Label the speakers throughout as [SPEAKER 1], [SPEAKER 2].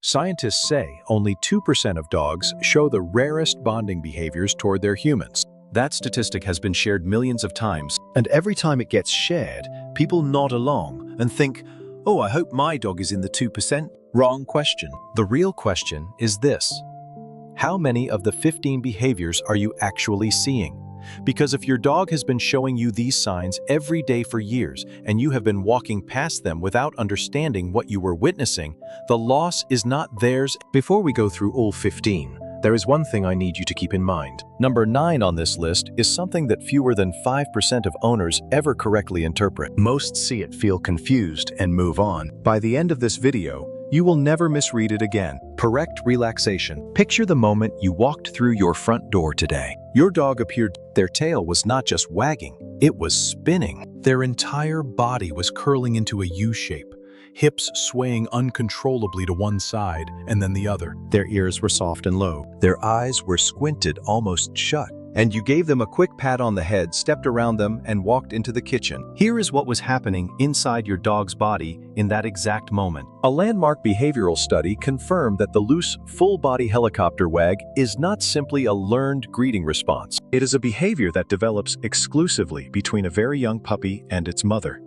[SPEAKER 1] Scientists say only 2% of dogs show the rarest bonding behaviors toward their humans. That statistic has been shared millions of times, and every time it gets shared, people nod along and think, "Oh, I hope my dog is in the 2%. Wrong question. The real question is this: how many of the 15 behaviors are you actually seeing? Because if your dog has been showing you these signs every day for years and you have been walking past them without understanding what you were witnessing, the loss is not theirs. Before we go through all 15, there is one thing I need you to keep in mind. Number 9 on this list is something that fewer than 5% of owners ever correctly interpret. Most see it, feel confused, and move on. By the end of this video, you will never misread it again. Correct relaxation. Picture the moment you walked through your front door today. Your dog appeared. Their tail was not just wagging, it was spinning. Their entire body was curling into a U shape, hips swaying uncontrollably to one side and then the other. Their ears were soft and low. Their eyes were squinted almost shut. And you gave them a quick pat on the head, stepped around them, and walked into the kitchen. Here is what was happening inside your dog's body in that exact moment. A landmark behavioral study confirmed that the loose, full-body helicopter wag is not simply a learned greeting response. It is a behavior that develops exclusively between a very young puppy and its mother.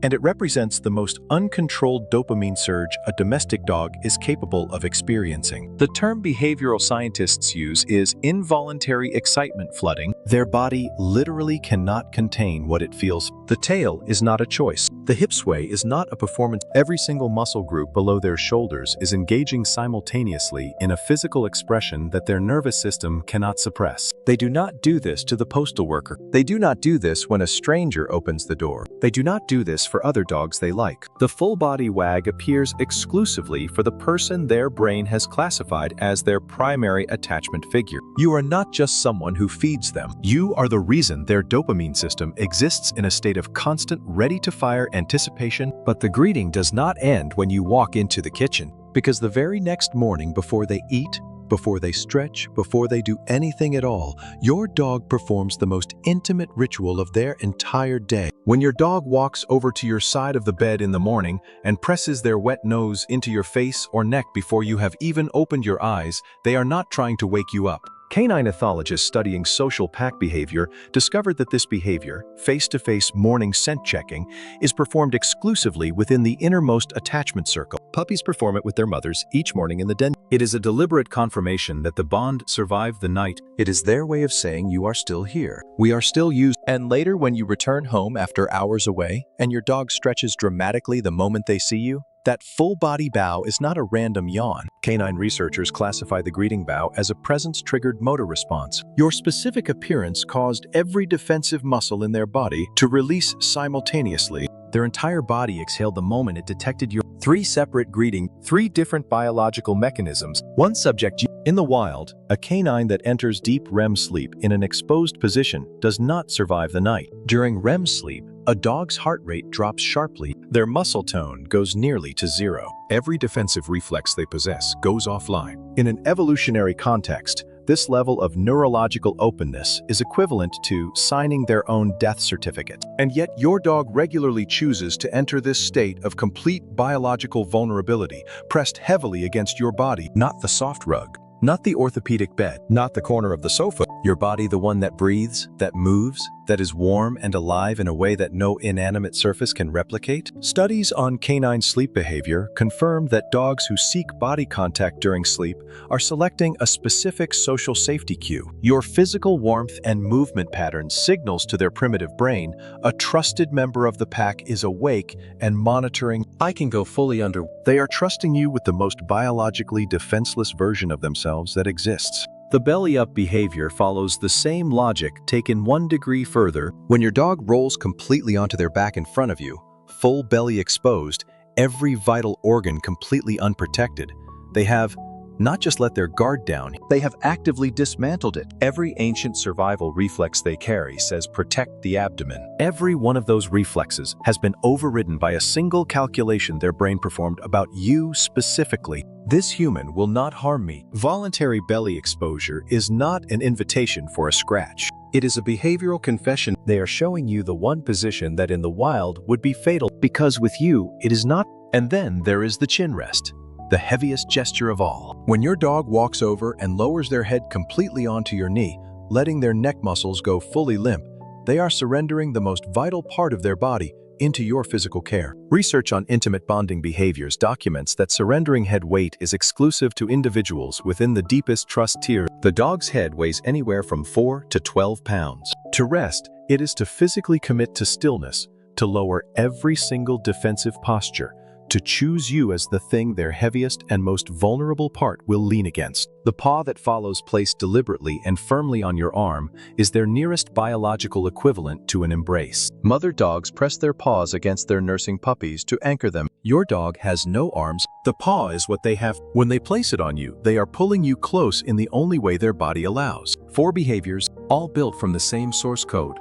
[SPEAKER 1] And it represents the most uncontrolled dopamine surge a domestic dog is capable of experiencing. The term behavioral scientists use is involuntary excitement flooding. Their body literally cannot contain what it feels. The tail is not a choice. The hip sway is not a performance. Every single muscle group below their shoulders is engaging simultaneously in a physical expression that their nervous system cannot suppress. They do not do this to the postal worker. They do not do this when a stranger opens the door. They do not do this for other dogs they like. The full-body wag appears exclusively for the person their brain has classified as their primary attachment figure. You are not just someone who feeds them. You are the reason their dopamine system exists in a state of constant, ready-to-fire anticipation. But the greeting does not end when you walk into the kitchen, because the very next morning, before they eat, before they stretch, before they do anything at all, your dog performs the most intimate ritual of their entire day. When your dog walks over to your side of the bed in the morning and presses their wet nose into your face or neck before you have even opened your eyes, they are not trying to wake you up. Canine ethologists studying social pack behavior discovered that this behavior, face-to-face morning scent checking, is performed exclusively within the innermost attachment circle. Puppies perform it with their mothers each morning in the den. It is a deliberate confirmation that the bond survived the night. It is their way of saying you are still here. We are still used. And later, when you return home after hours away and your dog stretches dramatically the moment they see you, that full-body bow is not a random yawn. Canine researchers classify the greeting bow as a presence-triggered motor response. Your specific appearance caused every defensive muscle in their body to release simultaneously. Their entire body exhaled the moment it detected your 3 separate greeting, 3 different biological mechanisms. One subject. In the wild, a canine that enters deep REM sleep in an exposed position does not survive the night. During REM sleep, a dog's heart rate drops sharply. Their muscle tone goes nearly to 0. Every defensive reflex they possess goes offline. In an evolutionary context, this level of neurological openness is equivalent to signing their own death certificate. And yet your dog regularly chooses to enter this state of complete biological vulnerability, pressed heavily against your body, not the soft rug, not the orthopedic bed, not the corner of the sofa. Your body, the one that breathes, that moves, that is warm and alive in a way that no inanimate surface can replicate. Studies on canine sleep behavior confirm that dogs who seek body contact during sleep are selecting a specific social safety cue. Your physical warmth and movement patterns signals to their primitive brain a trusted member of the pack is awake and monitoring. I can go fully under. They are trusting you with the most biologically defenseless version of themselves that exists. The belly-up behavior follows the same logic taken 1 degree further. When your dog rolls completely onto their back in front of you, full belly exposed, every vital organ completely unprotected, they have not just let their guard down, they have actively dismantled it. Every ancient survival reflex they carry says protect the abdomen. Every one of those reflexes has been overridden by a single calculation their brain performed about you specifically. This human will not harm me. Voluntary belly exposure is not an invitation for a scratch. It is a behavioral confession. They are showing you the one position that in the wild would be fatal, because with you, it is not. And then there is the chin rest. the heaviest gesture of all. When your dog walks over and lowers their head completely onto your knee, letting their neck muscles go fully limp, they are surrendering the most vital part of their body into your physical care. Research on intimate bonding behaviors documents that surrendering head weight is exclusive to individuals within the deepest trust tier. The dog's head weighs anywhere from 4 to 12 pounds. To rest, it is to physically commit to stillness, to lower every single defensive posture, to choose you as the thing their heaviest and most vulnerable part will lean against. The paw that follows, placed deliberately and firmly on your arm, is their nearest biological equivalent to an embrace. Mother dogs press their paws against their nursing puppies to anchor them. Your dog has no arms. The paw is what they have. When they place it on you, they are pulling you close in the only way their body allows. 4 behaviors, all built from the same source code.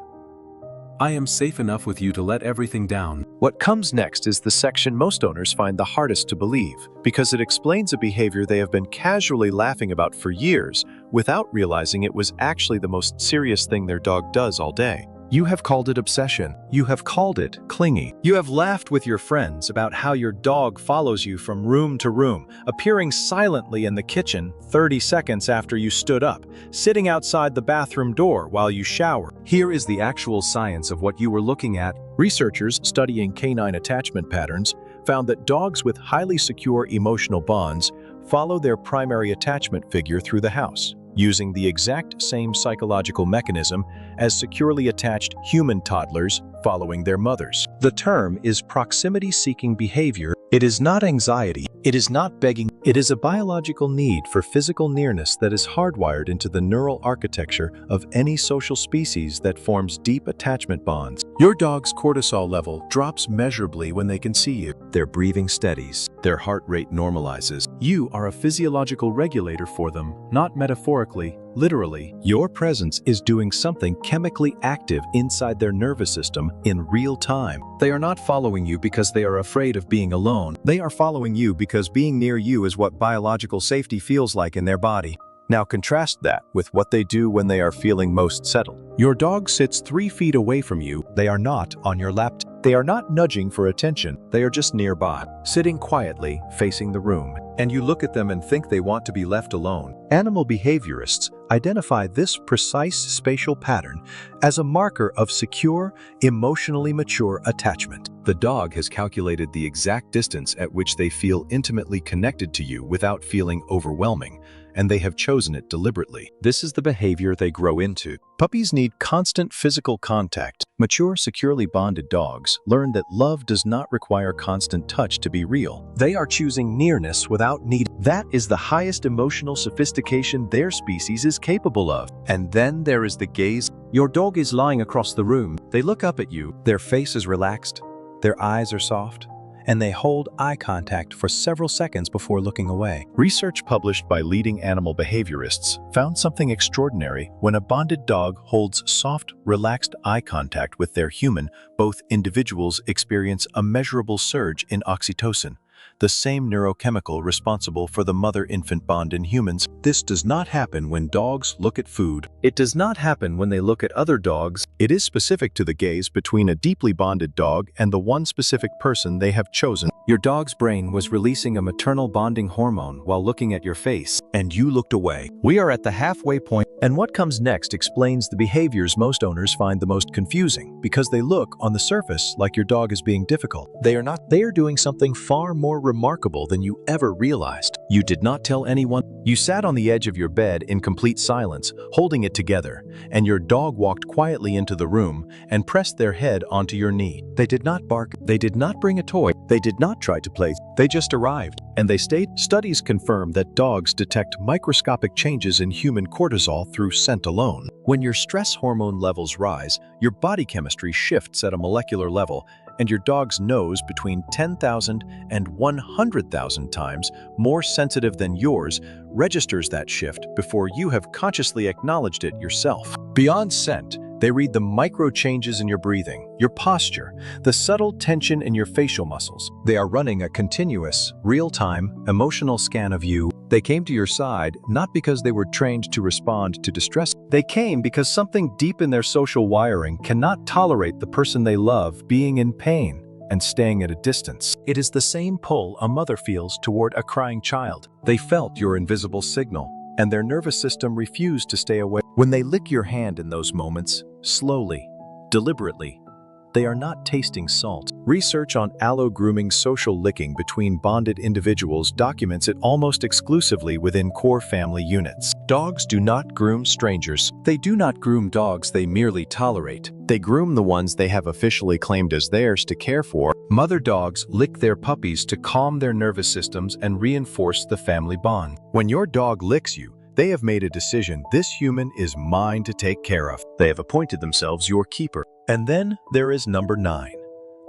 [SPEAKER 1] I am safe enough with you to let everything down. What comes next is the section most owners find the hardest to believe, because it explains a behavior they have been casually laughing about for years without realizing it was actually the most serious thing their dog does all day. You have called it obsession. You have called it clingy. You have laughed with your friends about how your dog follows you from room to room, appearing silently in the kitchen 30 seconds after you stood up, sitting outside the bathroom door while you shower. Here is the actual science of what you were looking at. Researchers studying canine attachment patterns found that dogs with highly secure emotional bonds follow their primary attachment figure through the house, using the exact same psychological mechanism as securely attached human toddlers following their mothers. The term is proximity-seeking behavior. It is not anxiety. It is not begging. It is a biological need for physical nearness that is hardwired into the neural architecture of any social species that forms deep attachment bonds. Your dog's cortisol level drops measurably when they can see you. Their breathing steadies. Their heart rate normalizes. You are a physiological regulator for them, not metaphorically, literally. Your presence is doing something chemically active inside their nervous system in real time. They are not following you because they are afraid of being alone. They are following you because being near you is what biological safety feels like in their body. Now contrast that with what they do when they are feeling most settled. Your dog sits 3 feet away from you. They are not on your lap. They are not nudging for attention. They are just nearby, sitting quietly, facing the room. And you look at them and think they want to be left alone. Animal behaviorists identify this precise spatial pattern as a marker of secure, emotionally mature attachment. The dog has calculated the exact distance at which they feel intimately connected to you without feeling overwhelming, and they have chosen it deliberately. This is the behavior they grow into. Puppies need constant physical contact. Mature, securely bonded dogs learn that love does not require constant touch to be real. They are choosing nearness without need. That is the highest emotional sophistication their species is capable of. And then there is the gaze. Your dog is lying across the room. They look up at you. Their face is relaxed. Their eyes are soft, and they hold eye contact for several seconds before looking away. Research published by leading animal behaviorists found something extraordinary. When a bonded dog holds soft, relaxed eye contact with their human, both individuals experience a measurable surge in oxytocin, the same neurochemical responsible for the mother-infant bond in humans. This does not happen when dogs look at food. It does not happen when they look at other dogs. It is specific to the gaze between a deeply bonded dog and the one specific person they have chosen. Your dog's brain was releasing a maternal bonding hormone while looking at your face, and you looked away. We are at the halfway point, and what comes next explains the behaviors most owners find the most confusing, because they look, on the surface, like your dog is being difficult. They are not. They are doing something far more remarkable than you ever realized. You did not tell anyone. You sat on the edge of your bed in complete silence, holding it together, and your dog walked quietly into the room and pressed their head onto your knee. They did not bark. They did not bring a toy. They did not try to play. They just arrived, and they stayed. Studies confirm that dogs detect microscopic changes in human cortisol through scent alone. When your stress hormone levels rise, your body chemistry shifts at a molecular level, and your dog's nose between 10,000 and 100,000 times more sensitive than yours registers that shift before you have consciously acknowledged it yourself. Beyond scent, they read the micro changes in your breathing, your posture, the subtle tension in your facial muscles. They are running a continuous, real-time, emotional scan of you. They came to your side not because they were trained to respond to distress. They came because something deep in their social wiring cannot tolerate the person they love being in pain. and staying at a distance. It is the same pull a mother feels toward a crying child. They felt your invisible signal, and their nervous system refused to stay away. When they lick your hand in those moments, slowly, deliberately, they are not tasting salt. Research on allo-grooming social licking between bonded individuals documents it almost exclusively within core family units. Dogs do not groom strangers. They do not groom dogs they merely tolerate. They groom the ones they have officially claimed as theirs to care for. Mother dogs lick their puppies to calm their nervous systems and reinforce the family bond. When your dog licks you, they have made a decision: this human is mine to take care of. They have appointed themselves your keeper. And then there is number 9.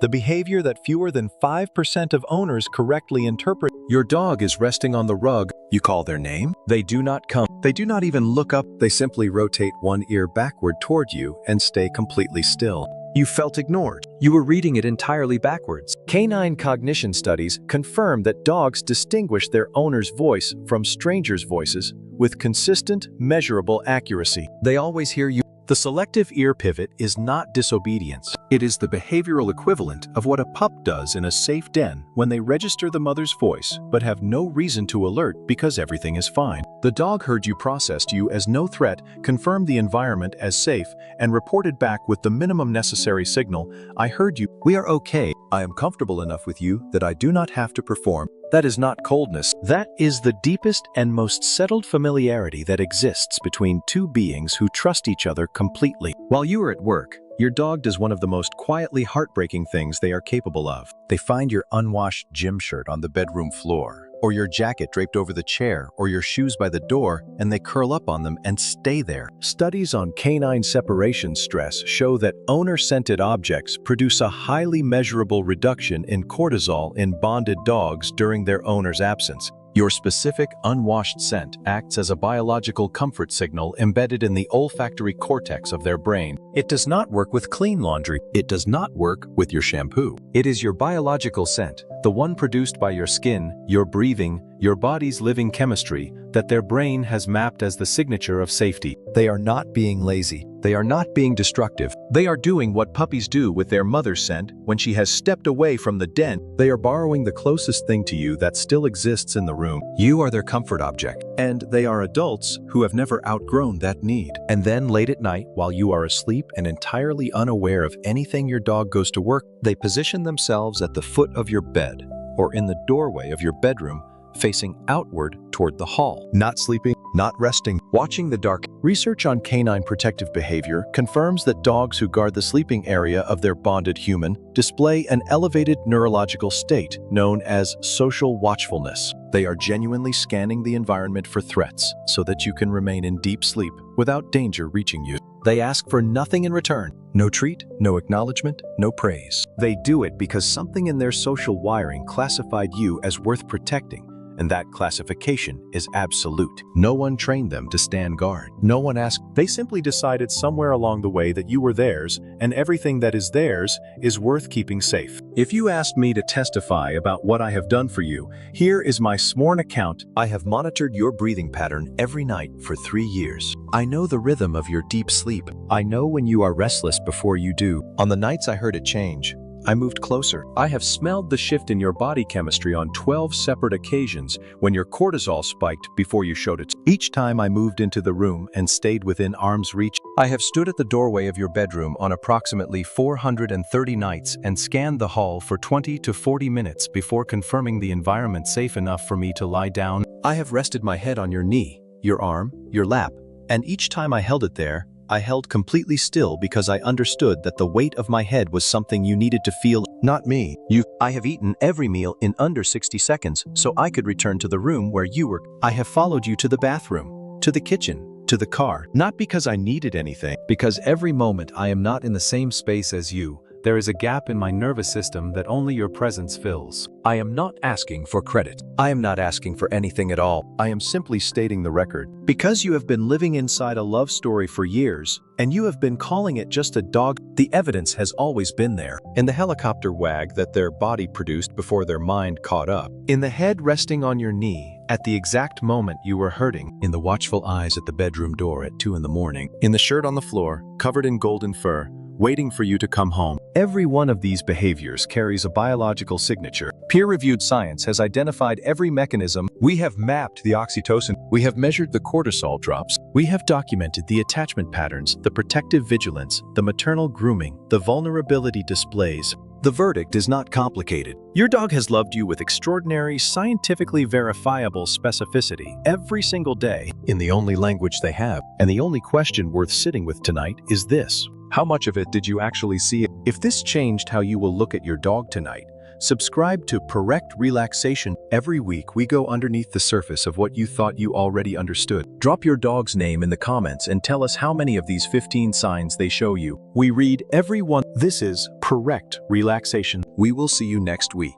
[SPEAKER 1] The behavior that fewer than 5% of owners correctly interpret. Your dog is resting on the rug. You call their name. They do not come. They do not even look up. They simply rotate one ear backward toward you and stay completely still. You felt ignored. You were reading it entirely backwards. Canine cognition studies confirm that dogs distinguish their owner's voice from strangers' voices with consistent, measurable accuracy. They always hear you. The selective ear pivot is not disobedience. It is the behavioral equivalent of what a pup does in a safe den when they register the mother's voice but have no reason to alert because everything is fine. The dog heard you, processed you as no threat, confirmed the environment as safe, and reported back with the minimum necessary signal: I heard you. We are okay. I am comfortable enough with you that I do not have to perform. That is not coldness. That is the deepest and most settled familiarity that exists between two beings who trust each other completely. While you are at work, your dog does one of the most quietly heartbreaking things they are capable of. They find your unwashed gym shirt on the bedroom floor, or your jacket draped over the chair, or your shoes by the door, and they curl up on them and stay there. Studies on canine separation stress show that owner-scented objects produce a highly measurable reduction in cortisol in bonded dogs during their owner's absence. Your specific, unwashed scent acts as a biological comfort signal embedded in the olfactory cortex of their brain. It does not work with clean laundry. It does not work with your shampoo. It is your biological scent, the one produced by your skin, your breathing, your body's living chemistry, that their brain has mapped as the signature of safety. They are not being lazy. They are not being destructive. They are doing what puppies do with their mother's scent when she has stepped away from the den. They are borrowing the closest thing to you that still exists in the room. You are their comfort object. And they are adults who have never outgrown that need. And then late at night, while you are asleep and entirely unaware of anything your dog goes to work, they position themselves at the foot of your bed or in the doorway of your bedroom, facing outward toward the hall. Not sleeping, not resting, watching the dark. Research on canine protective behavior confirms that dogs who guard the sleeping area of their bonded human display an elevated neurological state known as social watchfulness. They are genuinely scanning the environment for threats so that you can remain in deep sleep without danger reaching you. They ask for nothing in return. No treat, no acknowledgement, no praise. They do it because something in their social wiring classified you as worth protecting, and that classification is absolute. No one trained them to stand guard. No one asked. They simply decided somewhere along the way that you were theirs, and everything that is theirs is worth keeping safe. If you asked me to testify about what I have done for you, here is my sworn account. I have monitored your breathing pattern every night for 3 years. I know the rhythm of your deep sleep. I know when you are restless before you do. On the nights I heard it change, I moved closer. I have smelled the shift in your body chemistry on 12 separate occasions when your cortisol spiked before you showed it. Each time I moved into the room and stayed within arm's reach, I have stood at the doorway of your bedroom on approximately 430 nights and scanned the hall for 20 to 40 minutes before confirming the environment safe enough for me to lie down. I have rested my head on your knee, your arm, your lap, and each time I held it there, I held completely still because I understood that the weight of my head was something you needed to feel, not me. I have eaten every meal in under 60 seconds so I could return to the room where you were. I have followed you to the bathroom, to the kitchen, to the car, not because I needed anything, because every moment I am not in the same space as you. There is a gap in my nervous system that only your presence fills. I am not asking for credit. I am not asking for anything at all. I am simply stating the record. Because you have been living inside a love story for years, and you have been calling it just a dog, the evidence has always been there. In the helicopter wag that their body produced before their mind caught up. In the head resting on your knee at the exact moment you were hurting. In the watchful eyes at the bedroom door at 2 in the morning. In the shirt on the floor, covered in golden fur, waiting for you to come home. Every one of these behaviors carries a biological signature. Peer-reviewed science has identified every mechanism. We have mapped the oxytocin. We have measured the cortisol drops. We have documented the attachment patterns, the protective vigilance, the maternal grooming, the vulnerability displays. The verdict is not complicated. Your dog has loved you with extraordinary, scientifically verifiable specificity every single day in the only language they have. And the only question worth sitting with tonight is this: how much of it did you actually see? If this changed how you will look at your dog tonight, subscribe to Correct Relaxation. Every week we go underneath the surface of what you thought you already understood. Drop your dog's name in the comments and tell us how many of these 15 signs they show you. We read every one. This is Correct Relaxation. We will see you next week.